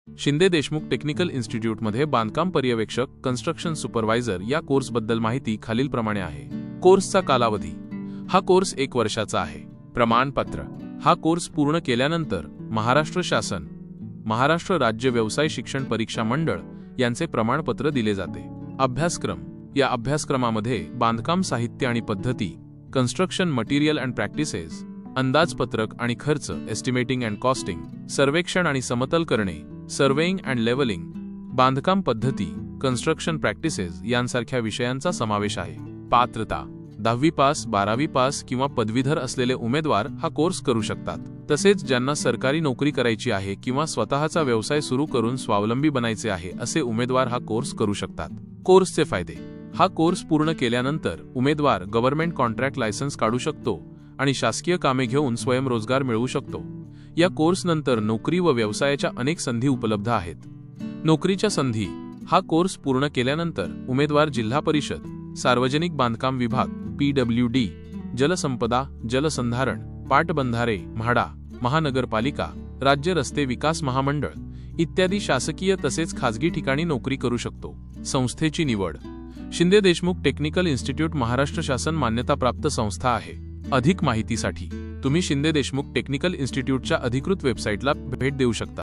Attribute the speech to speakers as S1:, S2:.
S1: Shinde Deshmukh technical इन्स्टिट्यूटमध्ये बांधकाम पर्यवेक्षक कन्स्ट्रक्शन सुपरवायझर या कोर्सबद्दल माहिती खालीलप्रमाणे आहे। कोर्सचा कालावधी हा कोर्स 1 वर्षाचा आहे। प्रमाणपत्र हा कोर्स पूर्ण केल्यानंतर महाराष्ट्र शासन, महाराष्ट्र राज्य व्यवसाय शिक्षण परीक्षा मंडळ यांचे प्रमाणपत्र दिले जाते। अभ्यासक्रम या अभ्यासक्रमामध्ये बांधकाम साहित्य आणि पद्धती, कन्स्ट्रक्शन मटेरियल अँड प्रॅक्टिसेस, अंदाजपत्रक आणि खर्च एस्टिमेटिंग अँड कॉस्टिंग, सर्वेक्षण आणि समतल करणे, सर्वेइंग अँड लेवलिंग, बांधकाम पद्धती, कन्स्ट्रक्शन प्रॅक्टिसेस यांसारख्या विषयांचा समावेश आहे। पात्रता 10वी पास, 12वी पास किंवा पदवीधर असलेले उमेदवार हा कोर्स करू शकतात। तसेच ज्यांना सरकारी नोकरी करायची आहे किंवा स्वतःचा व्यवसाय सुरू करून स्वावलंबी बनायचे आहे असे उमेदवार हा कोर्स करू शकतात। कोर्सचे फायदे हा कोर्स पूर्ण केल्यानंतर उमेदवार गव्हर्नमेंट कॉन्ट्रॅक्ट लायसन्स काढू शकतो आणि शासकीय कामे घेऊन स्वयंरोजगार मिळवू शकतो। या कोर्सनंतर नोकरी व व्यवसायाच्या अनेक संधी उपलब्ध आहेत। नोकरीच्या संधी हा कोर्स पूर्ण केल्यानंतर उमेदवार जिल्हा परिषद, सार्वजनिक बांधकाम विभाग, PWD, जलसंपदा, जलसंधारण, पाटबंधारे, म्हाडा, महानगरपालिका, राज्य रस्ते विकास महामंडळ इत्यादी शासकीय तसेच खाजगी ठिकाणी नोकरी करू शकतो। संस्थेची निवड शिंदे देशमुख टेक्निकल इन्स्टिट्यूट महाराष्ट्र शासन मान्यताप्राप्त संस्था आहे। अधिक माहितीसाठी तुम्ही शिंदे देशमुख टेक्निकल इन्स्टिट्यूटच्या अधिकृत वेबसाईटला भेट देऊ शकता।